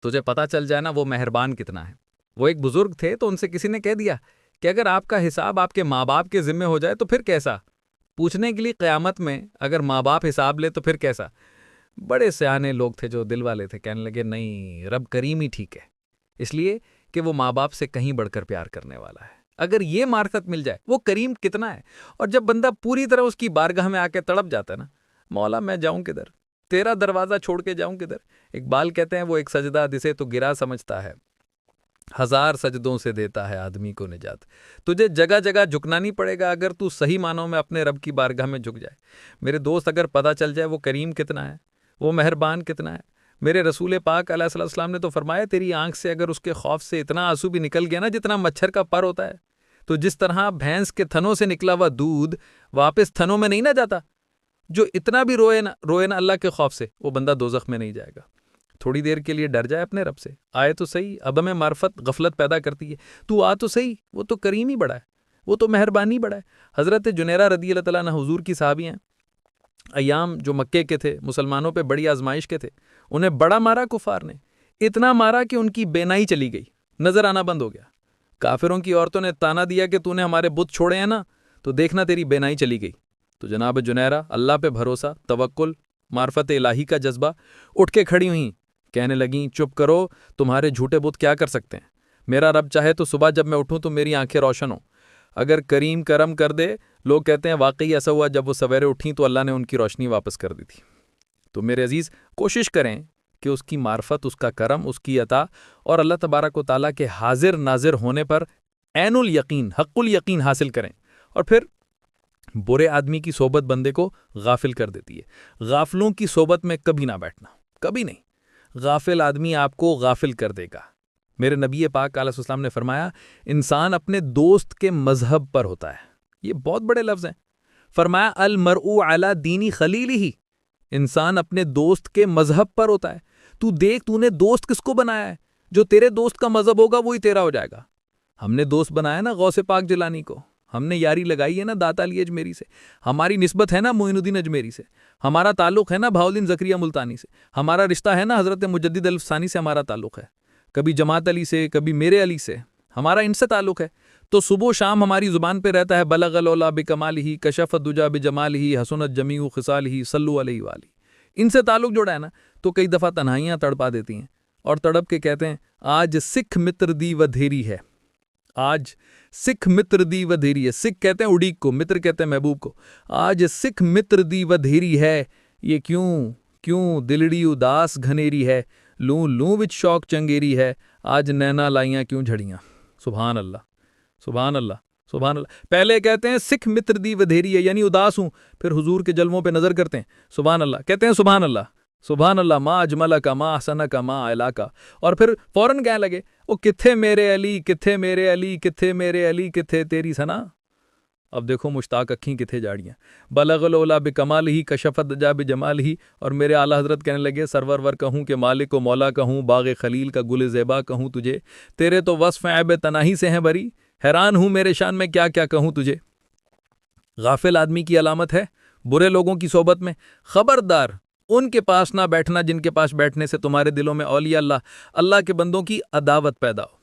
تجھے پتہ چل جائے نا وہ مہربان کتنا ہے۔ وہ ایک بزرگ تھے تو ان سے کسی نے کہہ دیا کہ اگر آپ کا حساب آپ کے ماں باپ کے ذمہ ہو جائے تو پھر کیسا؟ پوچھنے کے لیے قیامت میں اگر ماں باپ حساب لے تو پھر کیسا؟ بڑے سیانے لوگ تھے جو دل والے تھے، کہنے لگے نہیں، رب کریم ہی ٹھیک ہے، اس لیے کہ وہ ماں باپ سے کہیں بڑھ کر پیار کرنے والا ہے۔ اگر یہ معرفت مل جائے وہ کریم کتنا ہے۔ اور جب بندہ پوری طرح اس کی بارگاہ میں آ کے تڑپ جاتا ہے نا، مولا میں جاؤں کدھر، تیرا دروازہ چھوڑ کے جاؤں کدھر۔ اقبال کہتے ہیں وہ ایک سجدہ جسے تو گرا سمجھتا ہے، 1000 سجدوں سے دیتا ہے آدمی کو نجات۔ تجھے جگہ جگہ جھکنا نہیں پڑے گا اگر تو صحیح معنوں میں اپنے رب کی بارگاہ میں جھک جائے۔ میرے دوست، اگر پتہ چل جائے وہ کریم کتنا ہے، وہ مہربان کتنا ہے۔ میرے رسول پاک علیہ السلام نے تو فرمایا تیری آنکھ سے اگر اس کے خوف سے اتنا آنسو بھی نکل گیا نا جتنا مچھر کا پر ہوتا ہے، تو جس طرح بھینس کے تھنوں سے نکلا ہوا دودھ واپس تھنوں میں نہیں نہ جاتا، جو اتنا بھی روئے نا اللہ کے خوف سے، وہ بندہ دوزخ میں نہیں جائے گا۔ تھوڑی دیر کے لیے ڈر جائے اپنے رب سے، آئے تو صحیح۔ اب ہمیں معرفت غفلت پیدا کرتی ہے، تو آ تو صحیح، وہ تو کریم ہی بڑا ہے، وہ تو مہربانی بڑا ہے۔ حضرت جنیرہ رضی اللہ تعالیٰ عنہ حضور کی صحابی ہیں، ایام جو مکے کے تھے، مسلمانوں پہ بڑی آزمائش کے تھے، انہیں بڑا مارا کفار نے، اتنا مارا کہ ان کی بینائی چلی گئی، نظر آنا بند ہو گیا۔ کافروں کی عورتوں نے تانا دیا کہ تو نے ہمارے بت چھوڑے ہیں نا، تو دیکھنا تیری بینائی چلی گئی۔ تو جناب جنیرہ اللہ پہ بھروسہ، توکل، معرفت الہی کا جذبہ، اٹھ کے کھڑی ہوئیں، کہنے لگیں چپ کرو، تمہارے جھوٹے بت کیا کر سکتے ہیں؟ میرا رب چاہے تو صبح جب میں اٹھوں تو میری آنکھیں روشن ہوں، اگر کریم کرم کر دے۔ لوگ کہتے ہیں واقعی ایسا ہوا، جب وہ سویرے اٹھیں تو اللہ نے ان کی روشنی واپس کر دی تھی۔ تو میرے عزیز، کوشش کریں کہ اس کی معرفت، اس کا کرم، اس کی عطا اور اللہ تبارک و تعالیٰ کے حاضر ناظر ہونے پر عین الیقین، حق الیقین حاصل کریں۔ اور پھر برے آدمی کی صحبت بندے کو غافل کر دیتی ہے۔ غافلوں کی صحبت میں کبھی نہ بیٹھنا، کبھی نہیں۔ غافل آدمی آپ کو غافل کر دے گا۔ میرے نبی پاک علیہ السلام نے فرمایا انسان اپنے دوست کے مذہب پر ہوتا ہے۔ یہ بہت بڑے لفظ ہیں۔ فرمایا المرء علی دین خلیلہ، انسان اپنے دوست کے مذہب پر ہوتا ہے۔ تو دیکھ تو نے دوست کس کو بنایا ہے، جو تیرے دوست کا مذہب ہوگا وہی تیرا ہو جائے گا۔ ہم نے دوست بنایا نا غوث پاک جیلانی کو، ہم نے یاری لگائی ہے نا داتا علی اجمیری سے، ہماری نسبت ہے نا معین الدین اجمیری سے، ہمارا تعلق ہے نا بہاؤالدین زکریا ملتانی سے، ہمارا رشتہ ہے نا حضرت مجدد الفسانی سے، ہمارا تعلق ہے کبھی جماعت علی سے، کبھی میرے علی سے، ہمارا ان سے تعلق ہے۔ تو صبح و شام ہماری زبان پہ رہتا ہے بلغ العلا بکمالہ، کشف الدجا بجمالہ، حسنت جمیع خصالہ، صلوا علیہ وآلہ۔ ان سے تعلق جوڑا ہے نا تو کئی دفعہ تنہائیاں تڑپا دیتی ہیں، اور تڑپ کے کہتے ہیں آج سکھ متر دی ودھیری ہے، آج سکھ متر دی ودھیری ہے۔ سکھ کہتے ہیں اڑیک کو، متر کہتے ہیں محبوب کو۔ آج سکھ متر دی ودھیری ہے، یہ کیوں دلڑی اداس گھنیری ہے، لوں لوں وچ شوق چنگیری ہے، آج نینا لائیاں کیوں جھڑیاں۔ سبحان اللہ، سبحان اللہ، سبحان اللہ۔ پہلے کہتے ہیں سکھ متر دی ودھیری ہے، یعنی اداس ہوں، پھر حضور کے جلووں پہ نظر کرتے ہیں، سبحان اللہ، کہتے ہیں سبحان اللہ، سبحان اللہ، ما اجمل کا، ما احسن کا، ما اعلی کا، اور پھر فوراً کہنے لگے وہ کتھے میرے علی، کتھے میرے علی، کتھے میرے علی، کتھے تیری ثنا۔ اب دیکھو مشتاق اکھیں کتھے جاڑیاں، بلغ العلا بکمالہ، کشف الدجا بجمالہ، اور میرے اعلیٰ حضرت کہنے لگے سرور ور کہوں کہ مالک و مولا کہوں، باغ خلیل کا گل زیبا کہوں تجھے، تیرے تو وصف عیب تناہی سے ہیں بری، حیران ہوں میرے شان میں کیا کیا کہوں تجھے۔ غافل آدمی کی علامت ہے برے لوگوں کی صحبت میں، خبردار ان کے پاس نہ بیٹھنا جن کے پاس بیٹھنے سے تمہارے دلوں میں اولیاء اللہ کے بندوں کی عداوت پیدا ہو۔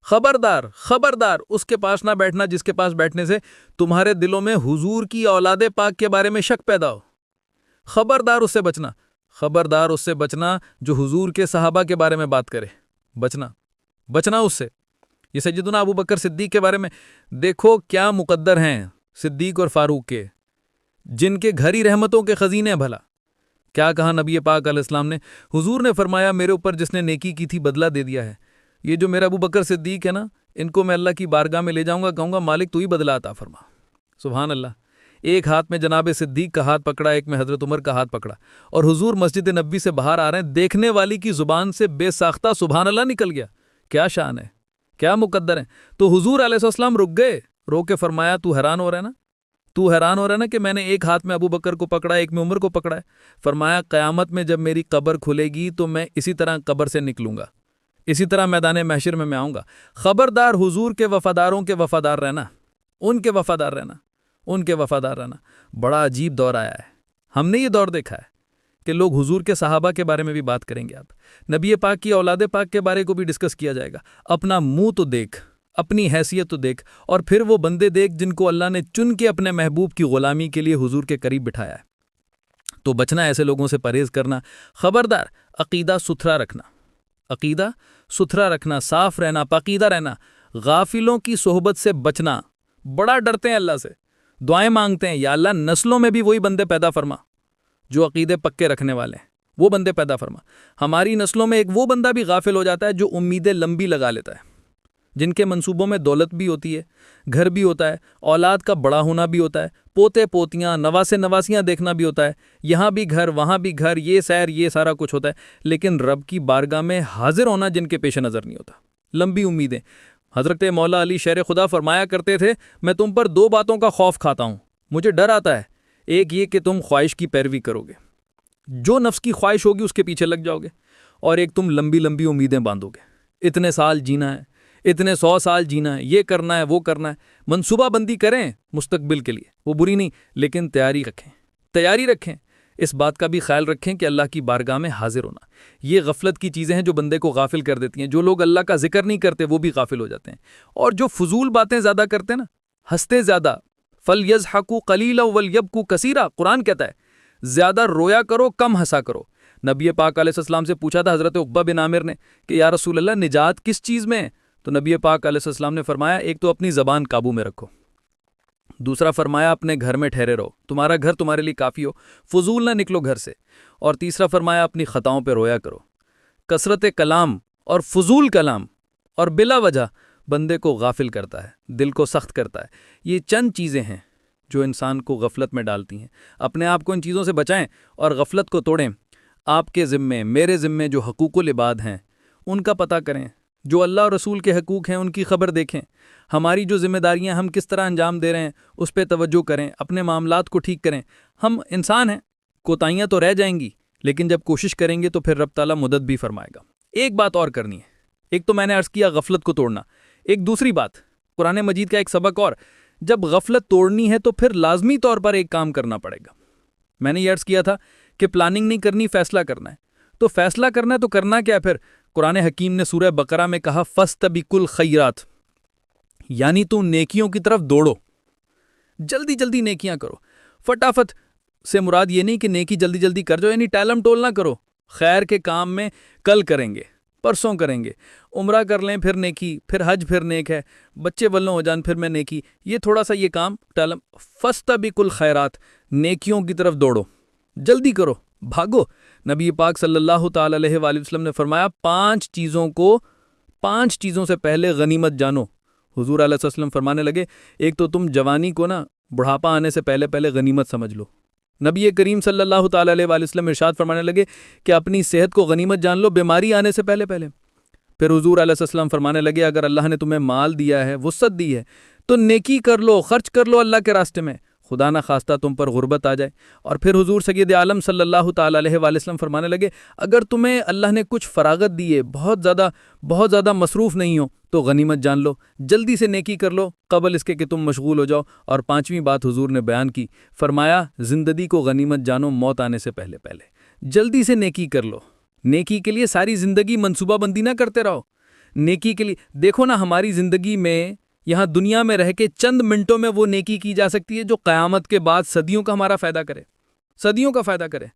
خبردار خبردار اس کے پاس نہ بیٹھنا جس کے پاس بیٹھنے سے تمہارے دلوں میں حضور کی اولاد پاک کے بارے میں شک پیدا ہو۔ خبردار اس سے بچنا، خبردار اس سے بچنا جو حضور کے صحابہ کے بارے میں بات کرے، بچنا اس سے۔ یہ سیدنا ابو بکر صدیق کے بارے میں دیکھو کیا مقدر ہیں صدیق اور فاروق کے، جن کے گھر ہی رحمتوں کے خزینے بھلا۔ کیا کہا نبی پاک علیہ السلام نے؟ حضور نے فرمایا میرے اوپر جس نے نیکی کی تھی بدلہ دے دیا ہے۔ یہ جو میرا ابو بکر صدیق ہے نا، ان کو میں اللہ کی بارگاہ میں لے جاؤں گا، کہوں گا مالک تو ہی بدلہ عطا فرما۔ سبحان اللہ۔ ایک ہاتھ میں جناب صدیق کا ہاتھ پکڑا، ایک میں حضرت عمر کا ہاتھ پکڑا، اور حضور مسجد نبوی سے باہر آ رہے ہیں، دیکھنے والی کی زبان سے بے ساختہ سبحان اللہ نکل گیا۔ کیا شان ہے، کیا مقدر ہے۔ تو حضور علیہ السلام رک گئے، رو کے فرمایا تو حیران ہو رہا ہے نا کہ میں نے ایک ہاتھ میں ابو بکر کو پکڑا، ایک میں عمر کو پکڑا ہے۔ فرمایا قیامت میں جب میری قبر کھلے گی تو میں اسی طرح قبر سے نکلوں گا، اسی طرح میدان محشر میں آؤں گا۔ خبردار حضور کے وفاداروں کے وفادار رہنا، ان کے وفادار رہنا۔ بڑا عجیب دور آیا ہے، ہم نے یہ دور دیکھا ہے کہ لوگ حضور کے صحابہ کے بارے میں بھی بات کریں گے، آپ نبی پاک کی اولاد پاک کے بارے کو بھی ڈسکس کیا جائے گا۔ اپنا منہ تو دیکھ، اپنی حیثیت تو دیکھ، اور پھر وہ بندے دیکھ جن کو اللہ نے چن کے اپنے محبوب کی غلامی کے لیے حضور کے قریب بٹھایا ہے۔ تو بچنا ایسے لوگوں سے، پرہیز کرنا، خبردار عقیدہ ستھرا رکھنا، عقیدہ ستھرا رکھنا، صاف رہنا، پاکیزہ رہنا، غافلوں کی صحبت سے بچنا۔ بڑا ڈرتے ہیں اللہ سے، دعائیں مانگتے ہیں، یا اللہ نسلوں میں بھی وہی بندے پیدا فرما جو عقیدے پکے رکھنے والے ہیں، وہ بندے پیدا فرما۔ ہماری نسلوں میں ایک وہ بندہ بھی غافل ہو جاتا ہے جو امیدیں لمبی لگا لیتا ہے، جن کے منصوبوں میں دولت بھی ہوتی ہے، گھر بھی ہوتا ہے، اولاد کا بڑا ہونا بھی ہوتا ہے، پوتے پوتیاں، نواسے نواسیاں دیکھنا بھی ہوتا ہے، یہاں بھی گھر وہاں بھی گھر، یہ سیر، یہ سارا کچھ ہوتا ہے، لیکن رب کی بارگاہ میں حاضر ہونا جن کے پیش نظر نہیں ہوتا۔ لمبی امیدیں۔ حضرت مولا علی شیر خدا فرمایا کرتے تھے، میں تم پر دو باتوں کا خوف کھاتا ہوں، مجھے ڈر آتا ہے، ایک یہ کہ تم خواہش کی پیروی کرو گے، جو نفس کی خواہش ہوگی اس کے پیچھے لگ جاؤ گے، اور ایک تم لمبی لمبی امیدیں باندھو گے، اتنے سال جینا ہے، اتنے 100 سال جینا ہے، یہ کرنا ہے، وہ کرنا ہے۔ منصوبہ بندی کریں مستقبل کے لیے، وہ بری نہیں، لیکن تیاری رکھیں، اس بات کا بھی خیال رکھیں کہ اللہ کی بارگاہ میں حاضر ہونا۔ یہ غفلت کی چیزیں ہیں جو بندے کو غافل کر دیتی ہیں۔ جو لوگ اللہ کا ذکر نہیں کرتے وہ بھی غافل ہو جاتے ہیں، اور جو فضول باتیں زیادہ کرتے ہیں نا، ہنستے زیادہ، فَلْيَضْحَكُوا قَلِيلًا وَلْيَبْكُوا كَثِيرًا، قرآن کہتا ہے زیادہ رویا کرو، کم ہنسا کرو۔ نبی پاک علیہ السلام سے پوچھا تھا حضرت عقبہ بن عامر نے کہ یا رسول اللہ نجات کس چیز میں ہے؟ تو نبی پاک علیہ السلام نے فرمایا ایک تو اپنی زبان قابو میں رکھو، دوسرا فرمایا اپنے گھر میں ٹھہرے رہو، تمہارا گھر تمہارے لیے کافی ہو، فضول نہ نکلو گھر سے، اور تیسرا فرمایا اپنی خطاؤں پہ رویا کرو۔ کثرت کلام اور فضول کلام اور بلا وجہ بندے کو غافل کرتا ہے، دل کو سخت کرتا ہے۔ یہ چند چیزیں ہیں جو انسان کو غفلت میں ڈالتی ہیں۔ اپنے آپ کو ان چیزوں سے بچائیں اور غفلت کو توڑیں۔ آپ کے ذمے، میرے ذمے جو حقوق العباد ہیں ان کا پتہ کریں، جو اللہ اور رسول کے حقوق ہیں ان کی خبر دیکھیں، ہماری جو ذمہ داریاں ہم کس طرح انجام دے رہے ہیں اس پہ توجہ کریں، اپنے معاملات کو ٹھیک کریں۔ ہم انسان ہیں، کوتاہیاں تو رہ جائیں گی، لیکن جب کوشش کریں گے تو پھر رب تعالیٰ مدد بھی فرمائے گا۔ ایک بات اور کرنی ہے، ایک تو میں نے عرض کیا غفلت کو توڑنا، ایک دوسری بات قرآن مجید کا ایک سبق اور، جب غفلت توڑنی ہے تو پھر لازمی طور پر ایک کام کرنا پڑے گا۔ میں نے یہ عرض کیا تھا کہ پلاننگ نہیں کرنی، فیصلہ کرنا ہے۔ تو فیصلہ کرنا ہے تو کرنا کیا ہے پھر؟ قرآن حکیم نے سورہ بقرہ میں کہا فَاسْتَبِقُوا الْخَيْرَاتِ، یعنی تم نیکیوں کی طرف دوڑو، جلدی جلدی نیکیاں کرو۔ فٹافٹ سے مراد یہ نہیں کہ نیکی جلدی جلدی کر جاؤ، یعنی ٹالم ٹول نہ کرو۔ خیر کے کام میں کل کریں گے، پرسوں کریں گے، عمرہ کر لیں پھر نیکی، پھر حج پھر نیک ہے، بچے ولوں ہو جان پھر میں نیکی، یہ تھوڑا سا یہ کام ٹالم۔ فَاسْتَبِقُوا الْخَيْرَاتِ، نیکیوں کی طرف دوڑو، جلدی کرو، بھاگو۔ نبی پاک صلی اللہ تعالی علیہ وآلہ وسلم نے فرمایا 5 چیزوں سے پہلے غنیمت جانو۔ حضور علیہ وسلم فرمانے لگے ایک تو تم جوانی کو نا بڑھاپا آنے سے پہلے غنیمت سمجھ لو۔ نبی کریم صلی اللہ تعالی علیہ وآلہ وسلم ارشاد فرمانے لگے کہ اپنی صحت کو غنیمت جان لو بیماری آنے سے پہلے۔ پھر حضور علیہ السلام فرمانے لگے اگر اللہ نے تمہیں مال دیا ہے، وسعت دی ہے، تو نیکی کر لو، خرچ کر لو اللہ کے راستے میں، خدا نہ خواستہ تم پر غربت آ جائے۔ اور پھر حضور سید عالم صلی اللہ تعالی علیہ وآلہ وسلم فرمانے لگے اگر تمہیں اللہ نے کچھ فراغت دی ہے، بہت زیادہ مصروف نہیں ہو، تو غنیمت جان لو، جلدی سے نیکی کر لو قبل اس کے کہ تم مشغول ہو جاؤ۔ اور 5ویں بات حضور نے بیان کی، فرمایا زندگی کو غنیمت جانو موت آنے سے پہلے، جلدی سے نیکی کر لو۔ نیکی کے لیے ساری زندگی منصوبہ بندی نہ کرتے رہو، نیکی کے لیے دیکھو نا ہماری زندگی میں یہاں دنیا میں رہ کے چند منٹوں میں وہ نیکی کی جا سکتی ہے جو قیامت کے بعد صدیوں کا ہمارا فائدہ کرے، صدیوں کا فائدہ کرے۔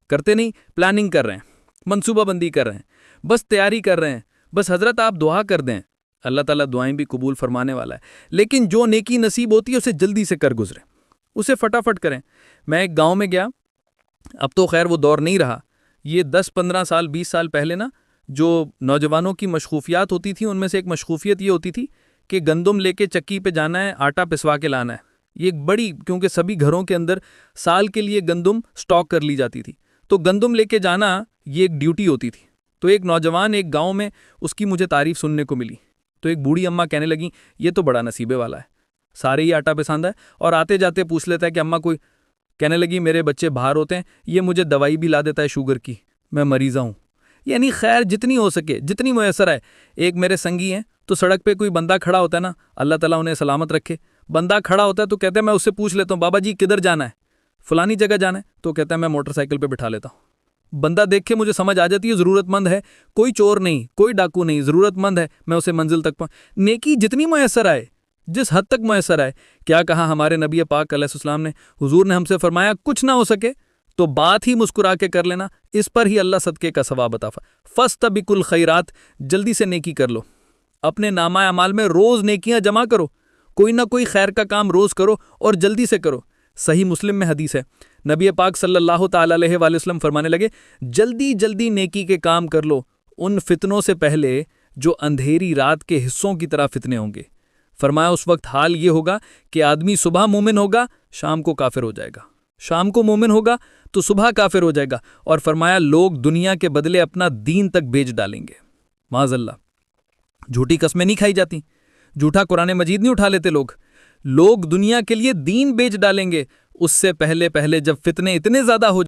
کرتے نہیں، پلاننگ کر رہے ہیں، منصوبہ بندی کر رہے ہیں، بس تیاری کر رہے ہیں، بس حضرت آپ دعا کر دیں، اللہ تعالیٰ دعائیں بھی قبول فرمانے والا ہے۔ لیکن جو نیکی نصیب ہوتی ہے اسے جلدی سے کر گزریں، اسے فٹافٹ کریں۔ میں ایک گاؤں میں گیا، اب تو خیر وہ دور نہیں رہا، یہ 10-15 سال 20 سال پہلے نا جو نوجوانوں کی مشغولیات ہوتی تھیں ان میں سے ایک مشغولیت یہ ہوتی تھی کہ گندم لے کے چکی پہ جانا ہے، آٹا پسوا کے لانا ہے۔ یہ ایک بڑی، کیونکہ سبھی گھروں کے اندر سال کے لیے گندم سٹاک کر لی جاتی تھی، تو گندم لے کے جانا یہ ایک ڈیوٹی ہوتی تھی۔ تو ایک نوجوان ایک گاؤں میں اس کی مجھے تعریف سننے کو ملی، تو ایک بوڑھی اماں کہنے لگیں یہ تو بڑا نصیبے والا ہے، سارے ہی آٹا پساندہ ہے اور آتے جاتے پوچھ لیتا ہے کہ اماں کوئی، کہنے لگی میرے بچے باہر ہوتے ہیں، یہ مجھے دوائی بھی لا دیتا ہے شوگر کی، میں مریضہ ہوں۔ یعنی خیر جتنی ہو سکے، جتنی میسر ہے۔ ایک میرے سنگی ہیں، تو سڑک پہ کوئی بندہ کھڑا ہوتا ہے نا، اللہ تعالیٰ انہیں سلامت رکھے، بندہ کھڑا ہوتا ہے تو کہتے ہیں میں اس سے پوچھ لیتا ہوں بابا جی کدھر جانا ہے، فلانی جگہ جانا ہے تو کہتا ہے میں موٹر سائیکل پہ بٹھا لیتا ہوں، بندہ دیکھ کے مجھے سمجھ آ جاتی ہے ضرورت مند ہے، کوئی چور نہیں، کوئی ڈاکو نہیں، ضرورت مند ہے، میں اسے منزل تک نیکی جتنی میسر آئے، جس حد تک میسر آئے۔ کیا کہا ہمارے نبی پاک علیہ السلام نے؟ حضور نے ہم سے فرمایا کچھ نہ ہو سکے تو بات ہی مسکرا کے کر لینا، اس پر ہی اللہ صدقے کا ثواب عطا فرمائے۔ فاستبقوا الخیرات، جلدی سے نیکی کر لو، اپنے نامہ اعمال میں روز نیکیاں جمع کرو، کوئی نہ کوئی خیر کا کام روز کرو اور جلدی سے کرو۔ صحیح مسلم میں حدیث ہے، نبی پاک صلی اللہ تعالی علیہ وآلہ وسلم فرمانے لگے جلدی جلدی نیکی کے کام کر لو ان فتنوں سے پہلے جو اندھیری رات کے حصوں کی طرح فتنے ہوں گے۔ فرمایا اس وقت حال یہ ہوگا کہ آدمی صبح مومن ہوگا، شام کو کافر ہو جائے گا، شام کو مومن ہوگا تو صبح کافر ہو جائے گا، اور فرمایا لوگ دنیا کے بدلے اپنا دین تک بیچ ڈالیں گے۔ معاذ اللہ، جھوٹی قسمیں نہیں کھائی جاتی، جھوٹا قرآن مجید نہیں اٹھا لیتے لوگ دنیا کے لیے دین بیچ ڈالیں گے، اس سے پہلے جب فتنے اتنے زیادہ ہو